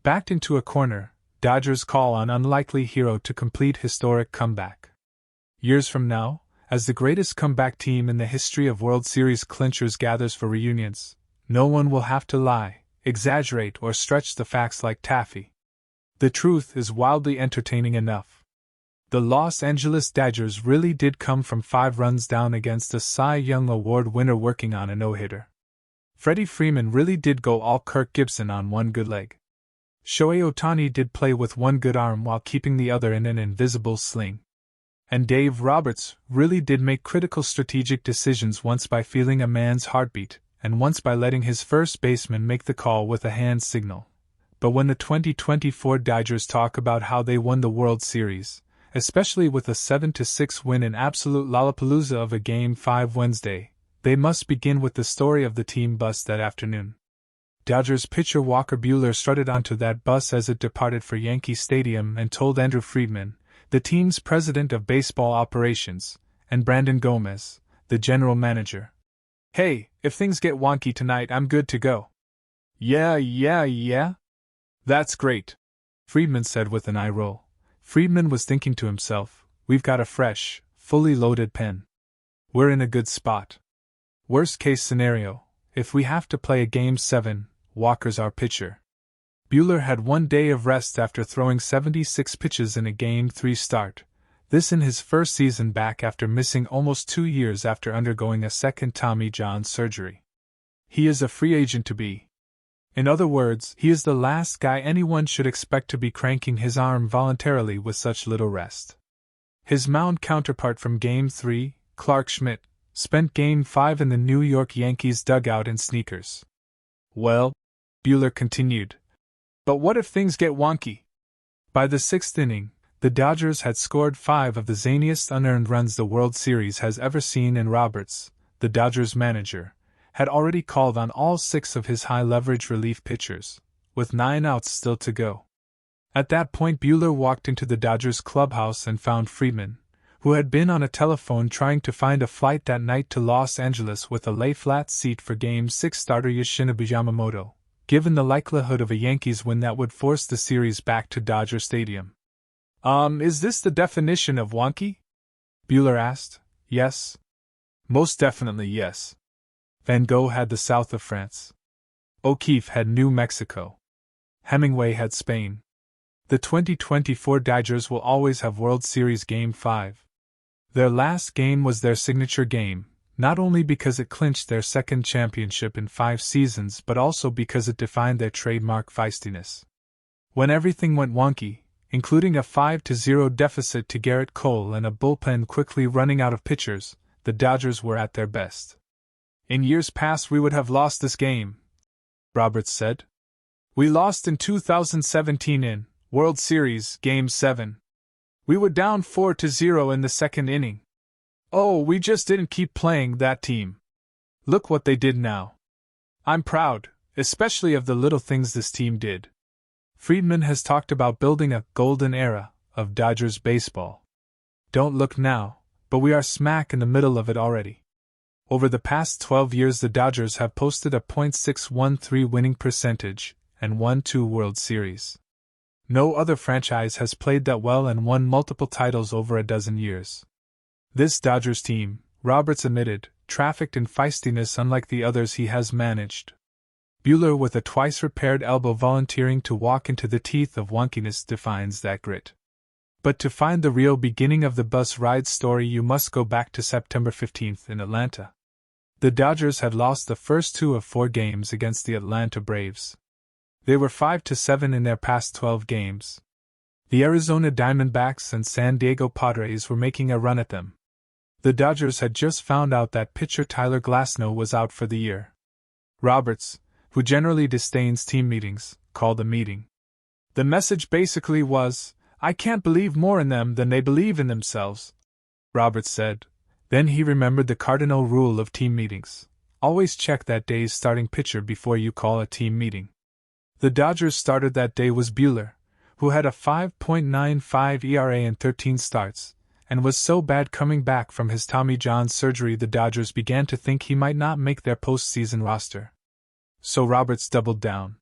Backed into a corner, Dodgers call on unlikely hero to complete historic comeback. Years from now, as the greatest comeback team in the history of World Series clinchers gathers for reunions, no one will have to lie, exaggerate, or stretch the facts like taffy. The truth is wildly entertaining enough. The Los Angeles Dodgers really did come from 5 runs down against a Cy Young Award winner working on a no-hitter. Freddie Freeman really did go all Kirk Gibson on one good leg. Shohei Ohtani did play with one good arm while keeping the other in an invisible sling. And Dave Roberts really did make critical strategic decisions, once by feeling a man's heartbeat, and once by letting his first baseman make the call with a hand signal. But when the 2024 Dodgers talk about how they won the World Series, especially with a 7-6 win in absolute lollapalooza of a Game 5 Wednesday, they must begin with the story of the team bus that afternoon. Dodgers pitcher Walker Buehler strutted onto that bus as it departed for Yankee Stadium and told Andrew Friedman, the team's president of baseball operations, and Brandon Gomez, the general manager, "Hey, if things get wonky tonight, I'm good to go." Yeah. That's great," Friedman said with an eye roll. Friedman was thinking to himself, we've got a fresh, fully loaded pen. We're in a good spot. Worst case scenario, if we have to play a Game 7, Walker's our pitcher. Buehler had 1 day of rest after throwing 76 pitches in a Game 3 start, this in his first season back after missing almost 2 years after undergoing a second Tommy John surgery. He is a free agent to be. In other words, he is the last guy anyone should expect to be cranking his arm voluntarily with such little rest. His mound counterpart from Game 3, Clark Schmidt, spent Game 5 in the New York Yankees dugout in sneakers. Well, Buehler continued, but what if things get wonky? By the 6th inning, the Dodgers had scored 5 of the zaniest unearned runs the World Series has ever seen, and Roberts, the Dodgers manager, had already called on all 6 of his high-leverage relief pitchers, with 9 outs still to go. At that point, Buehler walked into the Dodgers clubhouse and found Friedman, who had been on a telephone trying to find a flight that night to Los Angeles with a lay-flat seat for Game 6 starter Yoshinobu Yamamoto, given the likelihood of a Yankees win that would force the series back to Dodger Stadium. Is this the definition of wonky?" Buehler asked. "Yes. Most definitely yes." Van Gogh had the south of France. O'Keefe had New Mexico. Hemingway had Spain. The 2024 Dodgers will always have World Series Game 5. Their last game was their signature game, not only because it clinched their second championship in 5 seasons but also because it defined their trademark feistiness. When everything went wonky, including a 5-0 deficit to Garrett Cole and a bullpen quickly running out of pitchers, the Dodgers were at their best. "In years past we would have lost this game," Roberts said. "We lost in 2017 in World Series Game 7. We were down 4-0 in the second inning. Oh, we just didn't keep playing that team. Look what they did now. I'm proud, especially of the little things this team did." Friedman has talked about building a golden era of Dodgers baseball. Don't look now, but we are smack in the middle of it already. Over the past 12 years, the Dodgers have posted a .613 winning percentage and won 2 World Series. No other franchise has played that well and won multiple titles over a dozen years. This Dodgers team, Roberts admitted, trafficked in feistiness unlike the others he has managed. Buehler, with a twice-repaired elbow, volunteering to walk into the teeth of wonkiness, defines that grit. But to find the real beginning of the bus ride story, you must go back to September 15th in Atlanta. The Dodgers had lost the first 2 of 4 games against the Atlanta Braves. They were 5-7 in their past 12 games. The Arizona Diamondbacks and San Diego Padres were making a run at them. The Dodgers had just found out that pitcher Tyler Glasnow was out for the year. Roberts, who generally disdains team meetings, called a meeting. The message basically was, "I can't believe more in them than they believe in themselves," Roberts said. Then he remembered the cardinal rule of team meetings: always check that day's starting pitcher before you call a team meeting. The Dodgers starter that day was Buehler, who had a 5.95 ERA in 13 starts, and was so bad coming back from his Tommy John surgery the Dodgers began to think he might not make their postseason roster. So Roberts doubled down.